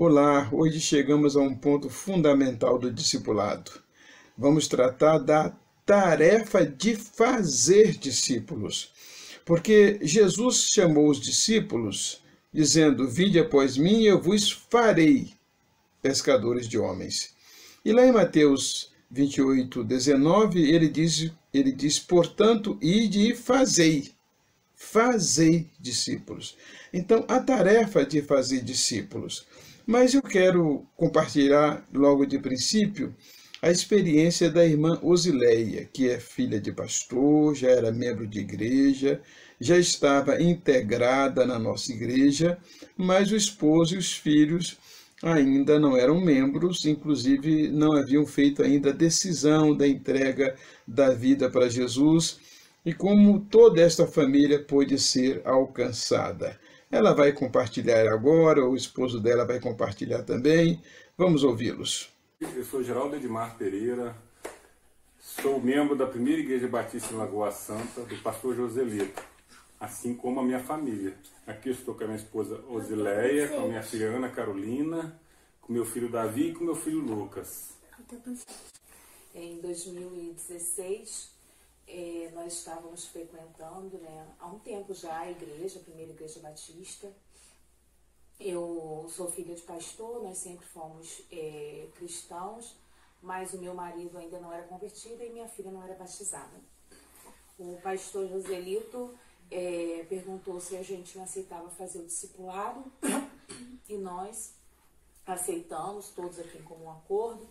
Olá, hoje chegamos a um ponto fundamental do discipulado. Vamos tratar da tarefa de fazer discípulos. Porque Jesus chamou os discípulos, dizendo: Vinde após mim, eu vos farei pescadores de homens. E lá em Mateus 28:19, ele diz, portanto, ide e fazei discípulos. Então, a tarefa de fazer discípulos. Mas eu quero compartilhar logo de princípio a experiência da irmã Osileia, que é filha de pastor, já era membro de igreja, já estava integrada na nossa igreja, mas o esposo e os filhos ainda não eram membros, inclusive não haviam feito ainda a decisão da entrega da vida para Jesus, e como toda esta família pôde ser alcançada. Ela vai compartilhar agora, o esposo dela vai compartilhar também. Vamos ouvi-los. Eu sou Geraldo Edmar Pereira, sou membro da Primeira Igreja Batista em Lagoa Santa, do pastor Joselito, assim como a minha família. Aqui eu estou com a minha esposa Osileia, com a minha filha Ana Carolina, com meu filho Davi e com meu filho Lucas. Em 2016, nós estávamos frequentando, há um tempo já, a igreja, a Primeira Igreja Batista. Eu sou filha de pastor, nós sempre fomos cristãos, mas o meu marido ainda não era convertido e minha filha não era batizada. O pastor Joselito perguntou se a gente aceitava fazer o discipulado e nós aceitamos, todos aqui em comum acordo.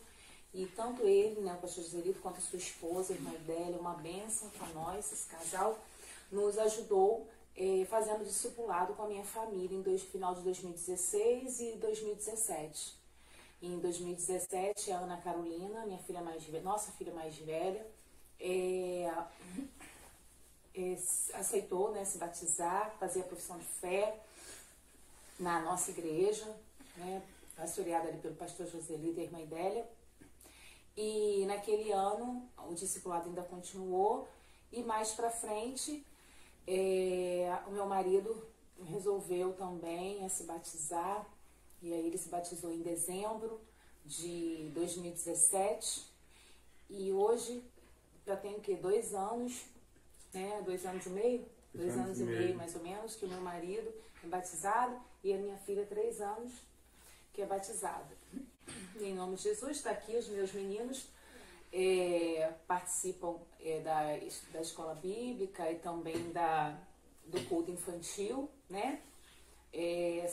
E tanto ele, o pastor Joselito, quanto a sua esposa, a irmã Idélia, uma bênção para nós, esse casal, nos ajudou fazendo discipulado com a minha família no final de 2016 e 2017. Em 2017, a Ana Carolina, nossa filha mais velha, aceitou se batizar, fazer a profissão de fé na nossa igreja, pastoreada ali pelo pastor Joselito e a irmã Idélia. E naquele ano o discipulado ainda continuou e mais para frente o meu marido resolveu também se batizar, e aí ele se batizou em dezembro de 2017 e hoje já tem 2 anos, 2 anos e meio? 2 anos e meio mais ou menos que o meu marido é batizado e a minha filha 3 anos que é batizada. Em nome de Jesus, está aqui os meus meninos, participam da escola bíblica e também do culto infantil,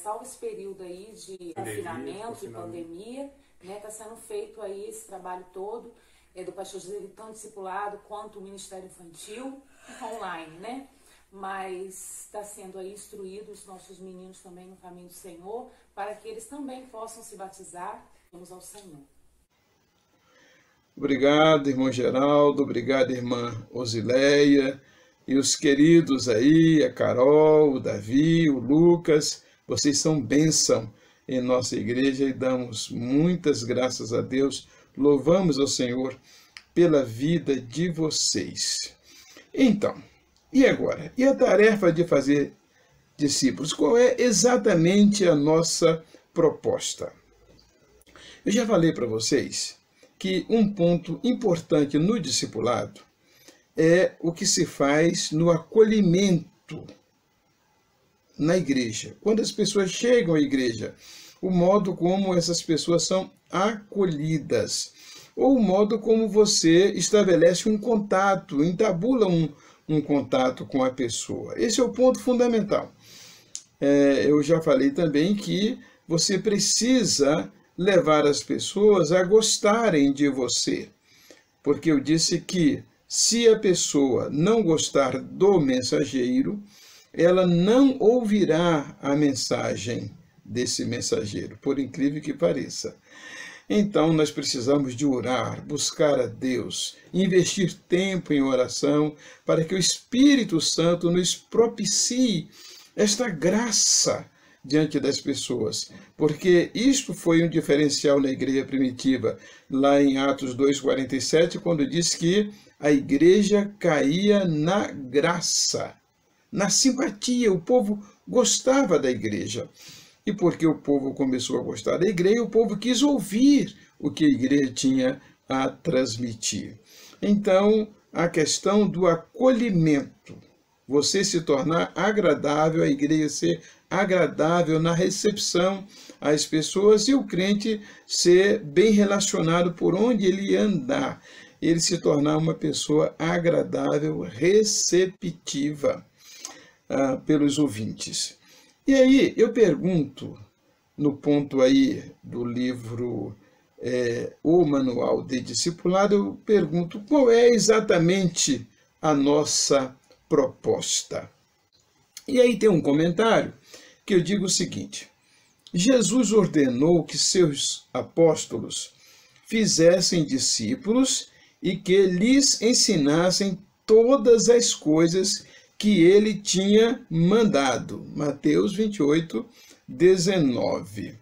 salvo esse período aí de confinamento e pandemia, está sendo feito aí esse trabalho todo do pastor José, tão discipulado quanto o ministério infantil online, mas está sendo aí instruído os nossos meninos também no caminho do Senhor, para que eles também possam se batizar. Vamos ao Senhor. Obrigado, irmão Geraldo, obrigado, irmã Osileia, e os queridos aí, a Carol, o Davi, o Lucas, vocês são bênção em nossa igreja e damos muitas graças a Deus, louvamos ao Senhor pela vida de vocês. Então, e agora? E a tarefa de fazer discípulos? Qual é exatamente a nossa proposta? Eu já falei para vocês que um ponto importante no discipulado é o que se faz no acolhimento na igreja. Quando as pessoas chegam à igreja, o modo como essas pessoas são acolhidas, ou o modo como você estabelece um contato, entabula um contato com a pessoa. Esse é o ponto fundamental. Eu já falei também que você precisa levar as pessoas a gostarem de você, porque eu disse que se a pessoa não gostar do mensageiro, ela não ouvirá a mensagem desse mensageiro, por incrível que pareça. Então, nós precisamos de orar, buscar a Deus, investir tempo em oração, para que o Espírito Santo nos propicie esta graça diante das pessoas, porque isto foi um diferencial na igreja primitiva, lá em Atos 2:47, quando diz que a igreja caía na graça, na simpatia, o povo gostava da igreja. E porque o povo começou a gostar da igreja, o povo quis ouvir o que a igreja tinha a transmitir. Então, a questão do acolhimento, você se tornar agradável, a igreja ser agradável na recepção às pessoas e o crente ser bem relacionado por onde ele andar, ele se tornar uma pessoa agradável, receptiva pelos ouvintes. E aí eu pergunto, no ponto aí do livro O Manual de Discipulado, eu pergunto qual é exatamente a nossa proposta. E aí tem um comentário que eu digo o seguinte: Jesus ordenou que seus apóstolos fizessem discípulos e que lhes ensinassem todas as coisas que ele tinha mandado. Mateus 28, 19.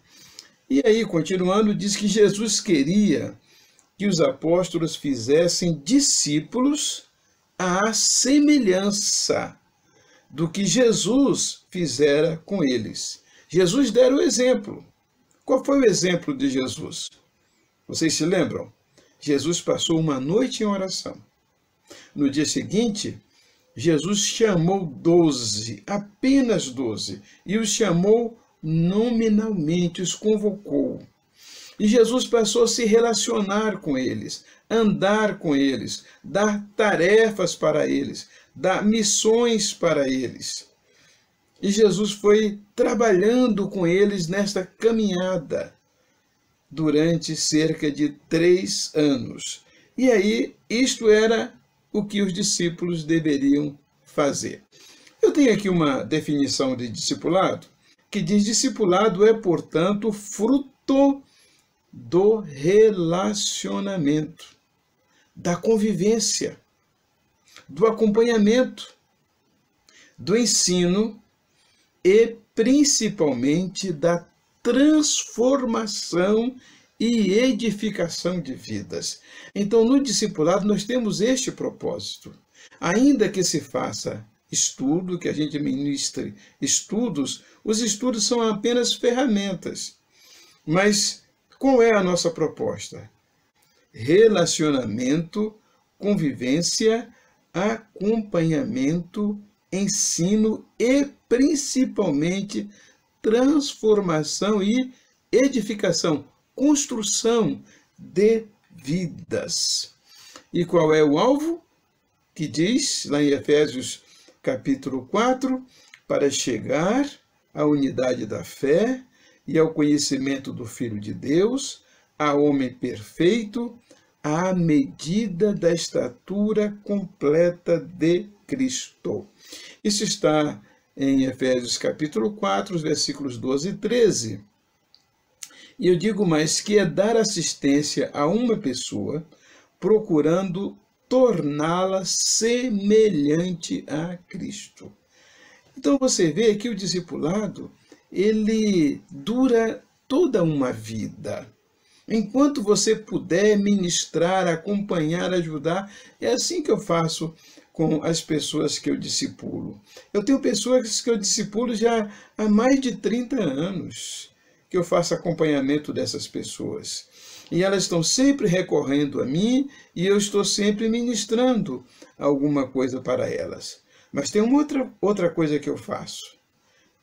E aí, continuando, diz que Jesus queria que os apóstolos fizessem discípulos à semelhança do que Jesus fizera com eles. Jesus dera o exemplo. Qual foi o exemplo de Jesus? Vocês se lembram? Jesus passou uma noite em oração. No dia seguinte, Jesus chamou 12, apenas 12, e os chamou nominalmente, os convocou. E Jesus passou a se relacionar com eles, andar com eles, dar tarefas para eles, dar missões para eles. E Jesus foi trabalhando com eles nesta caminhada durante cerca de 3 anos. E aí, isto era o que os discípulos deveriam fazer. Eu tenho aqui uma definição de discipulado, que diz: discipulado é, portanto, fruto do relacionamento, da convivência, do acompanhamento, do ensino e, principalmente, da transformação e edificação de vidas. Então, no discipulado, nós temos este propósito. Ainda que se faça estudo, que a gente ministre estudos, os estudos são apenas ferramentas. Mas qual é a nossa proposta? Relacionamento, convivência, acompanhamento, ensino e, principalmente, transformação e edificação, construção de vidas. E qual é o alvo? Que diz lá em Efésios capítulo 4, para chegar à unidade da fé e ao conhecimento do Filho de Deus, a homem perfeito, à medida da estatura completa de Cristo. Isso está em Efésios capítulo 4, versículos 12 e 13. E eu digo mais, que é dar assistência a uma pessoa, procurando torná-la semelhante a Cristo. Então você vê que o discipulado, ele dura toda uma vida. Enquanto você puder ministrar, acompanhar, ajudar, é assim que eu faço com as pessoas que eu discipulo. Eu tenho pessoas que eu discipulo já há mais de 30 anos, que eu faço acompanhamento dessas pessoas. E elas estão sempre recorrendo a mim e eu estou sempre ministrando alguma coisa para elas. Mas tem uma outra coisa que eu faço.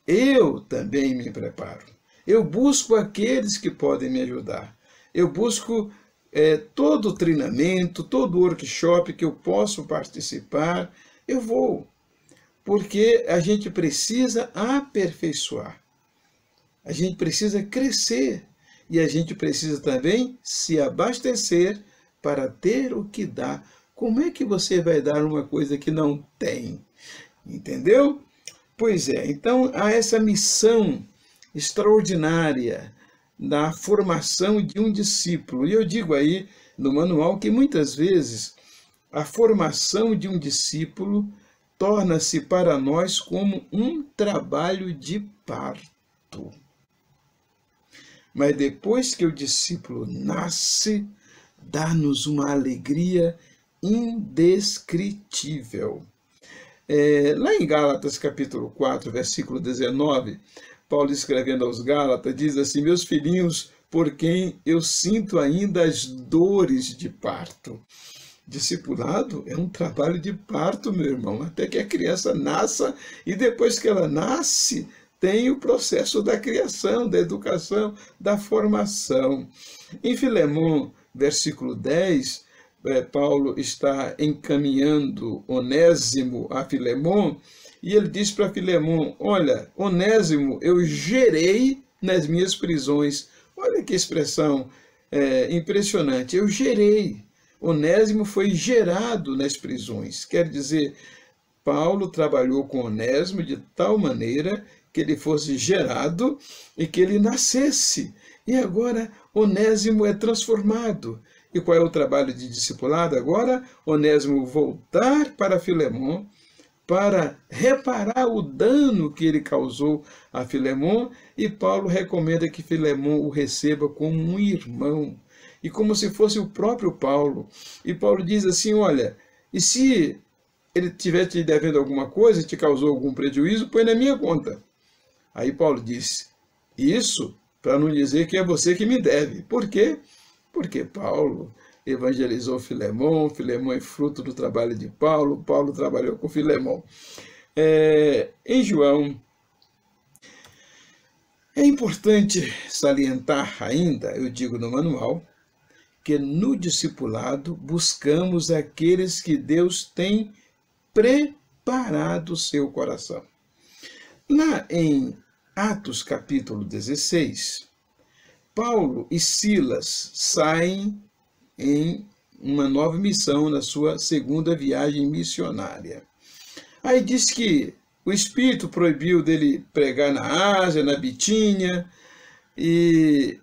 Eu também me preparo. Eu busco aqueles que podem me ajudar. Eu busco todo o treinamento, todo o workshop que eu posso participar, eu vou. Porque a gente precisa aperfeiçoar. A gente precisa crescer. E a gente precisa também se abastecer para ter o que dá. Como é que você vai dar uma coisa que não tem? Entendeu? Pois é, então há essa missão extraordinária da formação de um discípulo. E eu digo aí no manual que muitas vezes a formação de um discípulo torna-se para nós como um trabalho de parto. Mas depois que o discípulo nasce, dá-nos uma alegria indescritível. Lá em Gálatas capítulo 4, versículo 19, Paulo escrevendo aos Gálatas, diz assim: meus filhinhos, por quem eu sinto ainda as dores de parto. Discipulado é um trabalho de parto, meu irmão, até que a criança nasça, e depois que ela nasce, tem o processo da criação, da educação, da formação. Em Filemão, versículo 10, Paulo está encaminhando Onésimo a Filemão, e ele diz para Filemão: olha, Onésimo eu gerei nas minhas prisões. Olha que expressão impressionante, eu gerei. Onésimo foi gerado nas prisões. Quer dizer, Paulo trabalhou com Onésimo de tal maneira que ele fosse gerado e que ele nascesse. E agora Onésimo é transformado. E qual é o trabalho de discipulado agora? Onésimo voltar para Filemão para reparar o dano que ele causou a Filemão, e Paulo recomenda que Filemão o receba como um irmão, e como se fosse o próprio Paulo. E Paulo diz assim: olha, e se ele estiver te devendo alguma coisa, te causou algum prejuízo, põe na minha conta. Aí Paulo disse: isso para não dizer que é você que me deve. Por quê? Porque Paulo evangelizou Filemão, Filemão é fruto do trabalho de Paulo, Paulo trabalhou com Filemão. Em João, é importante salientar ainda, eu digo no manual, que no discipulado buscamos aqueles que Deus tem preparado o seu coração. Lá em Atos capítulo 16, Paulo e Silas saem em uma nova missão na sua segunda viagem missionária. Aí diz que o Espírito proibiu dele pregar na Ásia, na Bitínia, e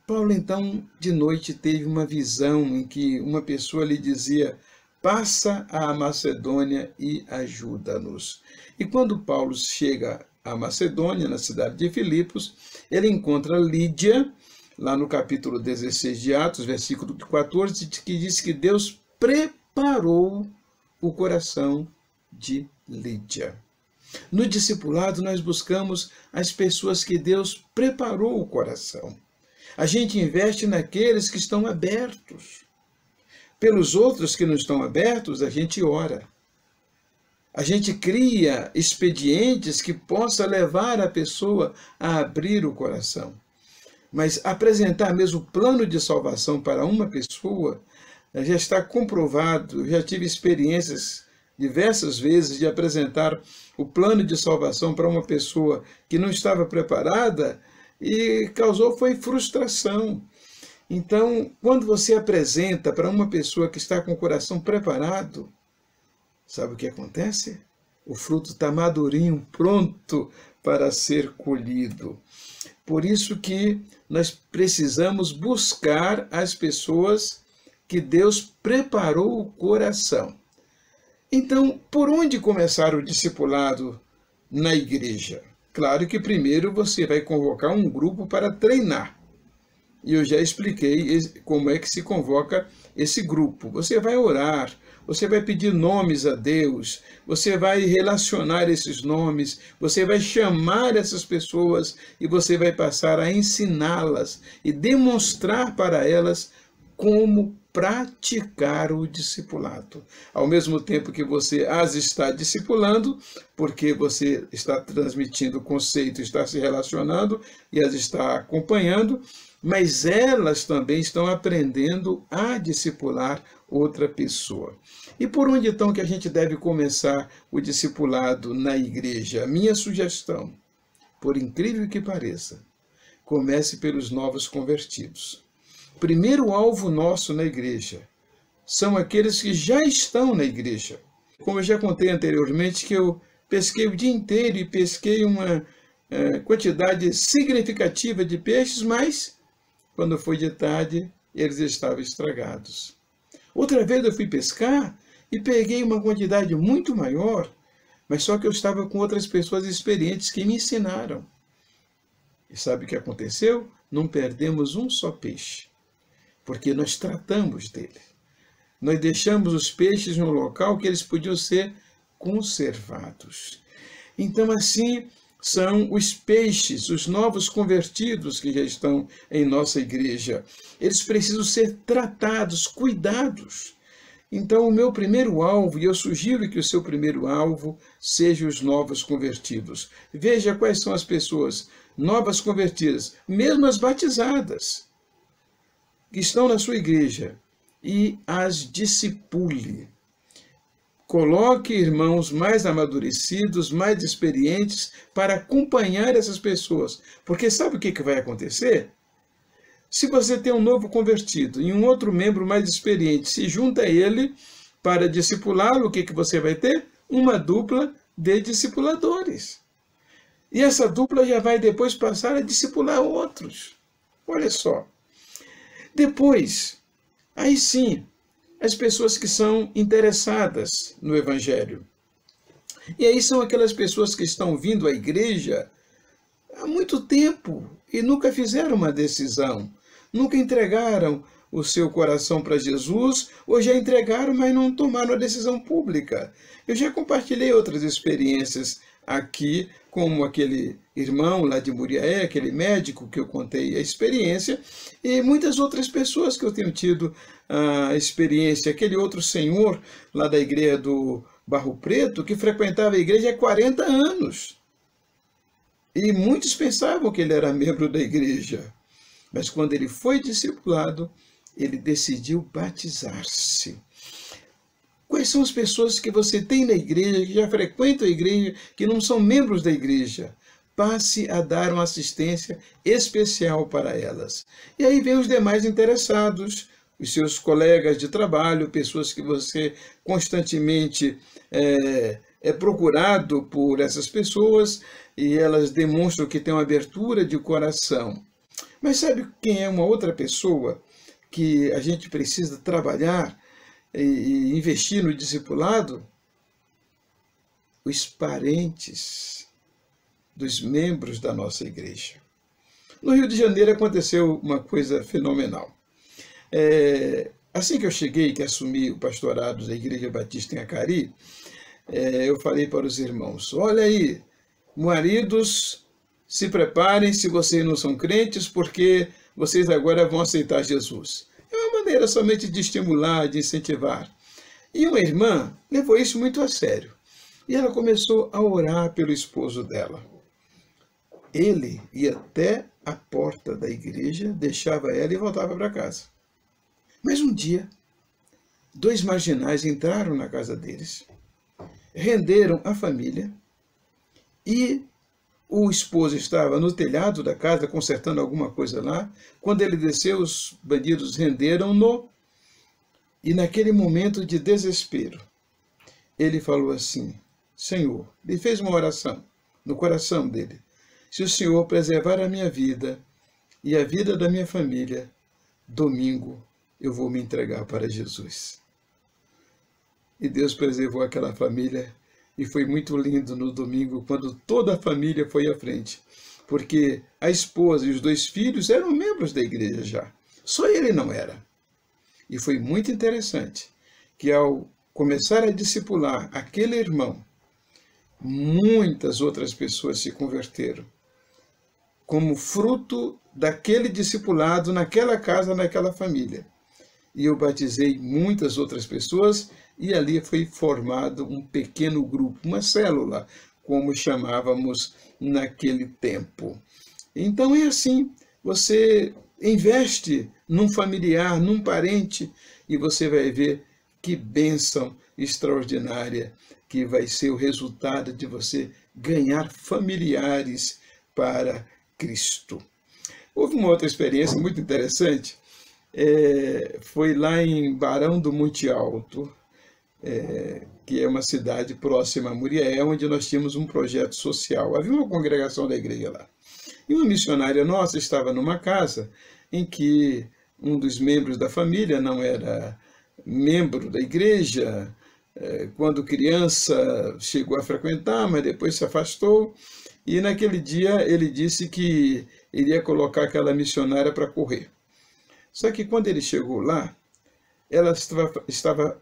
Paulo então de noite teve uma visão em que uma pessoa lhe dizia: passa à Macedônia e ajuda-nos. E quando Paulo chega à Macedônia, na cidade de Filipos, ele encontra Lídia, lá no capítulo 16 de Atos, versículo 14, que diz que Deus preparou o coração de Lídia. No discipulado, nós buscamos as pessoas que Deus preparou o coração. A gente investe naqueles que estão abertos. Pelos outros que não estão abertos, a gente ora. A gente cria expedientes que possa levar a pessoa a abrir o coração. Mas apresentar mesmo o plano de salvação para uma pessoa já está comprovado. Eu já tive experiências diversas vezes de apresentar o plano de salvação para uma pessoa que não estava preparada e causou foi frustração. Então, quando você apresenta para uma pessoa que está com o coração preparado, sabe o que acontece? O fruto está madurinho, pronto para ser colhido. Por isso que nós precisamos buscar as pessoas que Deus preparou o coração. Então, por onde começar o discipulado na igreja? Claro que primeiro você vai convocar um grupo para treinar. E eu já expliquei como é que se convoca esse grupo. Você vai orar, você vai pedir nomes a Deus, você vai relacionar esses nomes, você vai chamar essas pessoas e você vai passar a ensiná-las e demonstrar para elas como praticar o discipulado. Ao mesmo tempo que você as está discipulando, porque você está transmitindo o conceito, está se relacionando e as está acompanhando, mas elas também estão aprendendo a discipular outra pessoa. E por onde então que a gente deve começar o discipulado na igreja? A minha sugestão, por incrível que pareça, comece pelos novos convertidos. Primeiro alvo nosso na igreja são aqueles que já estão na igreja. Como eu já contei anteriormente, que eu pesquei o dia inteiro e pesquei uma quantidade significativa de peixes, mas quando foi de tarde, eles estavam estragados. Outra vez eu fui pescar e peguei uma quantidade muito maior, mas só que eu estava com outras pessoas experientes que me ensinaram. E sabe o que aconteceu? Não perdemos um só peixe, porque nós tratamos dele. Nós deixamos os peixes no local que eles podiam ser conservados. Então, assim, são os peixes, os novos convertidos que já estão em nossa igreja. Eles precisam ser tratados, cuidados. Então, o meu primeiro alvo, e eu sugiro que o seu primeiro alvo seja os novos convertidos. Veja quais são as pessoas novas convertidas, mesmo as batizadas, que estão na sua igreja, e as discipule. Coloque irmãos mais amadurecidos, mais experientes, para acompanhar essas pessoas. Porque sabe o que vai acontecer? Se você tem um novo convertido e um outro membro mais experiente se junta a ele para discipulá-lo, o que você vai ter? Uma dupla de discipuladores. E essa dupla já vai depois passar a discipular outros. Olha só. Depois, aí sim, as pessoas que são interessadas no Evangelho. E aí são aquelas pessoas que estão vindo à igreja há muito tempo e nunca fizeram uma decisão, nunca entregaram o seu coração para Jesus, ou já entregaram, mas não tomaram a decisão pública. Eu já compartilhei outras experiências aqui, como aquele irmão lá de Muriaé, aquele médico que eu contei a experiência, e muitas outras pessoas que eu tenho tido a experiência. Aquele outro senhor lá da igreja do Barro Preto, que frequentava a igreja há 40 anos. E muitos pensavam que ele era membro da igreja. Mas quando ele foi discipulado, ele decidiu batizar-se. Quais são as pessoas que você tem na igreja, que já frequentam a igreja, que não são membros da igreja? Passe a dar uma assistência especial para elas. E aí vem os demais interessados, os seus colegas de trabalho, pessoas que você constantemente é procurado por essas pessoas, e elas demonstram que têm uma abertura de coração. Mas sabe quem é uma outra pessoa que a gente precisa trabalhar e investir no discipulado? Os parentes dos membros da nossa igreja. No Rio de Janeiro aconteceu uma coisa fenomenal. Assim que eu cheguei, que assumi o pastorado da Igreja Batista em Acari, eu falei para os irmãos: olha aí, maridos, se preparem se vocês não são crentes, porque vocês agora vão aceitar Jesus. É uma maneira somente de estimular, de incentivar. E uma irmã levou isso muito a sério. E ela começou a orar pelo esposo dela. Ele ia até a porta da igreja, deixava ela e voltava para casa. Mas um dia, 2 marginais entraram na casa deles, renderam a família, e o esposo estava no telhado da casa, consertando alguma coisa lá. Quando ele desceu, os bandidos renderam-no. E naquele momento de desespero, ele falou assim: Senhor, ele fez uma oração no coração dele. Se o Senhor preservar a minha vida e a vida da minha família, domingo eu vou me entregar para Jesus. E Deus preservou aquela família. E foi muito lindo no domingo, quando toda a família foi à frente. Porque a esposa e os 2 filhos eram membros da igreja já. Só ele não era. E foi muito interessante que, ao começar a discipular aquele irmão, muitas outras pessoas se converteram, como fruto daquele discipulado naquela casa, naquela família. E eu batizei muitas outras pessoas, e ali foi formado um pequeno grupo, uma célula, como chamávamos naquele tempo. Então é assim, você investe num familiar, num parente, e você vai ver que bênção extraordinária que vai ser o resultado de você ganhar familiares para Cristo. Houve uma outra experiência muito interessante, foi lá em Barão do Monte Alto, que é uma cidade próxima a Muriaé, onde nós tínhamos um projeto social. Havia uma congregação da igreja lá. E uma missionária nossa estava numa casa em que um dos membros da família não era membro da igreja. Quando criança chegou a frequentar, mas depois se afastou. E naquele dia ele disse que iria colocar aquela missionária para correr. Só que quando ele chegou lá, ela estava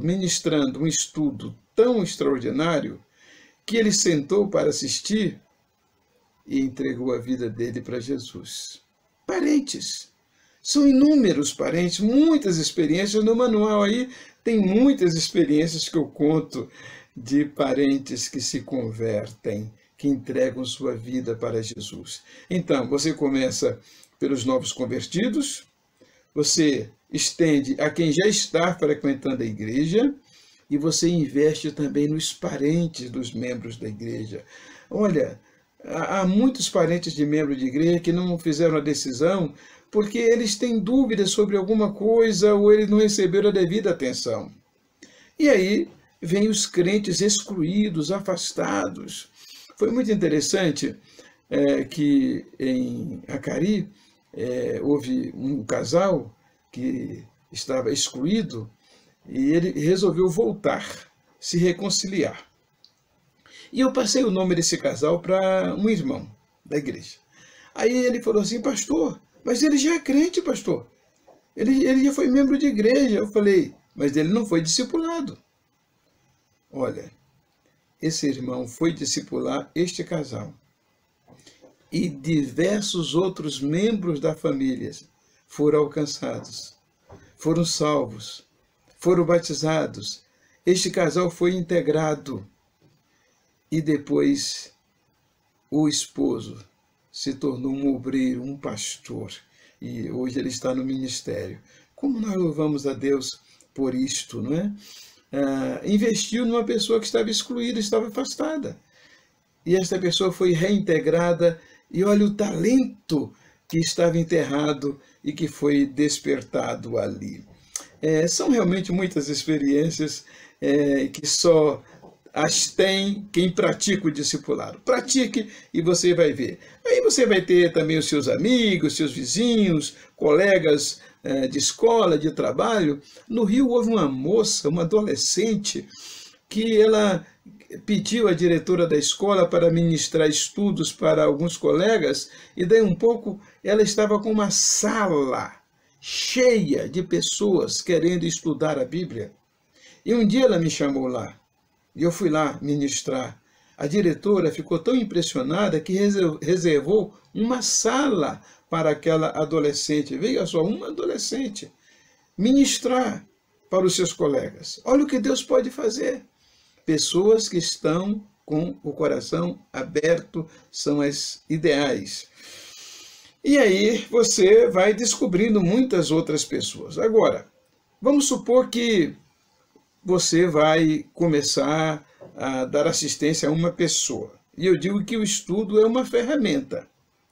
ministrando um estudo tão extraordinário, que ele sentou para assistir e entregou a vida dele para Jesus. Parentes. São inúmeros parentes, muitas experiências. No manual aí tem muitas experiências que eu conto de parentes que se convertem, que entregam sua vida para Jesus. Então, você começa pelos novos convertidos, você estende a quem já está frequentando a igreja e você investe também nos parentes dos membros da igreja. Olha, há muitos parentes de membros de igreja que não fizeram a decisão porque eles têm dúvidas sobre alguma coisa ou eles não receberam a devida atenção. E aí vêm os crentes excluídos, afastados. Foi muito interessante que em Acari houve um casal que estava excluído e ele resolveu voltar, se reconciliar. E eu passei o nome desse casal para um irmão da igreja. Aí ele falou assim: pastor, mas ele já é crente, pastor. Ele já foi membro de igreja. Eu falei: mas ele não foi discipulado. Olha, esse irmão foi discipular este casal. E diversos outros membros da família foram alcançados, foram salvos, foram batizados. Este casal foi integrado. E depois o esposo se tornou um obreiro, um pastor. E hoje ele está no ministério. Como nós louvamos a Deus por isto, não é? Investiu numa pessoa que estava excluída, estava afastada. E esta pessoa foi reintegrada. E olha o talento que estava enterrado e que foi despertado ali. São realmente muitas experiências que só as tem quem pratica o discipulado. Pratique e você vai ver. Aí você vai ter também os seus amigos, seus vizinhos, colegas de escola, de trabalho. No Rio houve uma moça, uma adolescente, que ela pediu à diretora da escola para ministrar estudos para alguns colegas, e daí um pouco ela estava com uma sala cheia de pessoas querendo estudar a Bíblia. E um dia ela me chamou lá, e eu fui lá ministrar. A diretora ficou tão impressionada que reservou uma sala para aquela adolescente. Veja só, uma adolescente ministrar para os seus colegas. Olha o que Deus pode fazer. Pessoas que estão com o coração aberto são as ideais. E aí você vai descobrindo muitas outras pessoas. Agora, vamos supor que você vai começar a dar assistência a uma pessoa. E eu digo que o estudo é uma ferramenta,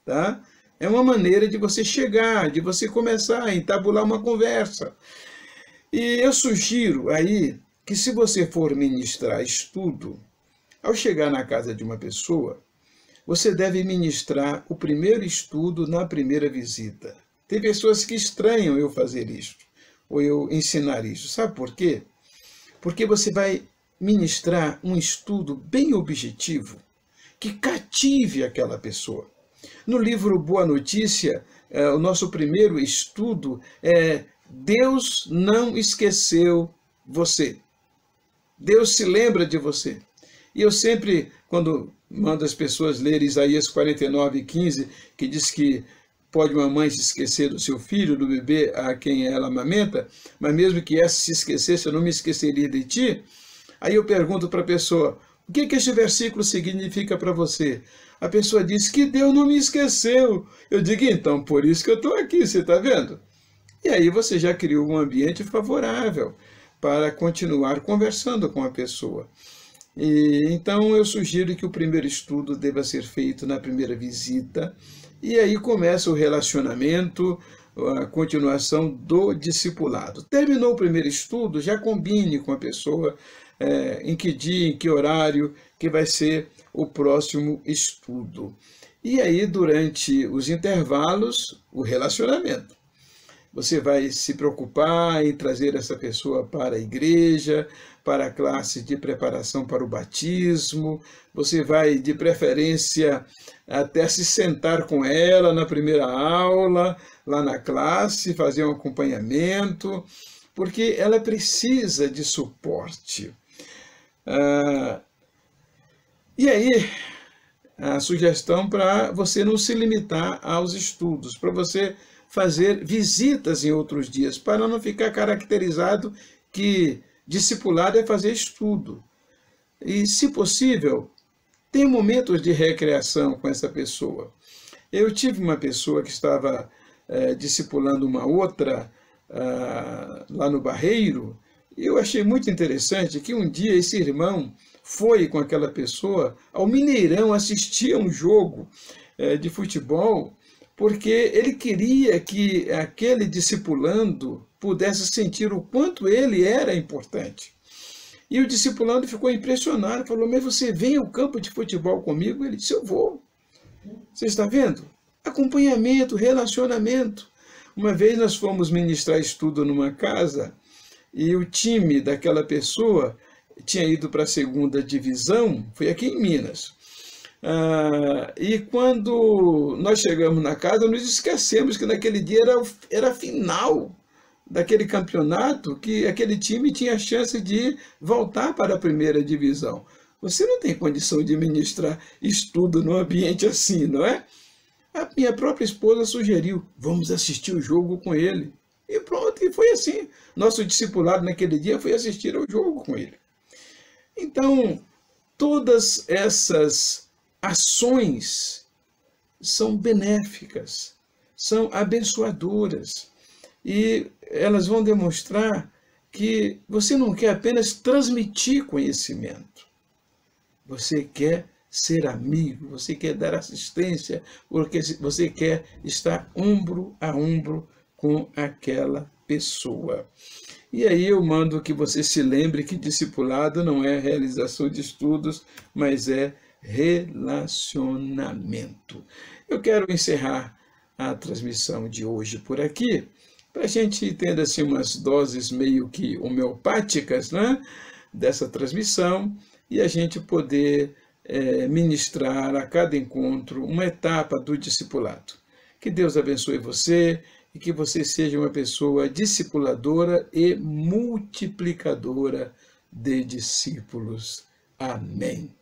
tá? É uma maneira de você chegar, de você começar a entabular uma conversa. E eu sugiro aí que, se você for ministrar estudo, ao chegar na casa de uma pessoa, você deve ministrar o primeiro estudo na primeira visita. Tem pessoas que estranham eu fazer isso, ou eu ensinar isso. Sabe por quê? Porque você vai ministrar um estudo bem objetivo, que cative aquela pessoa. No livro Boa Notícia, o nosso primeiro estudo é: Deus não esqueceu você. Deus se lembra de você. E eu sempre, quando mando as pessoas lerem Isaías 49:15, que diz que pode uma mãe se esquecer do seu filho, do bebê a quem ela amamenta, mas mesmo que essa se esquecesse, eu não me esqueceria de ti. Aí eu pergunto para a pessoa: o que este versículo significa para você? A pessoa diz que Deus não me esqueceu. Eu digo: então, por isso que eu estou aqui, você está vendo? E aí você já criou um ambiente favorável para continuar conversando com a pessoa. Então eu sugiro que o primeiro estudo deva ser feito na primeira visita, e aí começa o relacionamento, a continuação do discipulado. Terminou o primeiro estudo, já combine com a pessoa em que dia, em que horário que vai ser o próximo estudo. E aí, durante os intervalos, o relacionamento. Você vai se preocupar em trazer essa pessoa para a igreja, para a classe de preparação para o batismo. Você vai, de preferência, até se sentar com ela na primeira aula, lá na classe, fazer um acompanhamento, porque ela precisa de suporte. E aí, a sugestão para você não se limitar aos estudos, para você fazer visitas em outros dias, para não ficar caracterizado que discipulado é fazer estudo. E, se possível, tem momentos de recreação com essa pessoa. Eu tive uma pessoa que estava discipulando uma outra lá no Barreiro, e eu achei muito interessante que um dia esse irmão foi com aquela pessoa ao Mineirão assistir a um jogo de futebol, porque ele queria que aquele discipulando pudesse sentir o quanto ele era importante. E o discipulando ficou impressionado, falou, mas você vem ao campo de futebol comigo? Ele disse, eu vou. Você está vendo? Acompanhamento, relacionamento. Uma vez nós fomos ministrar estudo numa casa e o time daquela pessoa tinha ido para a 2ª divisão, foi aqui em Minas. E quando nós chegamos na casa, nós esquecemos que naquele dia era a final daquele campeonato, que aquele time tinha a chance de voltar para a 1ª divisão. Você não tem condição de ministrar estudo num ambiente assim, não é? A minha própria esposa sugeriu, vamos assistir o jogo com ele. E pronto, e foi assim. Nosso discipulado naquele dia foi assistir ao jogo com ele. Então, todas essas ações são benéficas, são abençoadoras. E elas vão demonstrar que você não quer apenas transmitir conhecimento. Você quer ser amigo, você quer dar assistência, porque você quer estar ombro a ombro com aquela pessoa. E aí eu mando que você se lembre que discipulado não é realização de estudos, mas é relacionamento. Eu quero encerrar a transmissão de hoje por aqui, para a gente ter assim, umas doses meio que homeopáticas, né, dessa transmissão, e a gente poder ministrar a cada encontro uma etapa do discipulado. Que Deus abençoe você e que você seja uma pessoa discipuladora e multiplicadora de discípulos. Amém.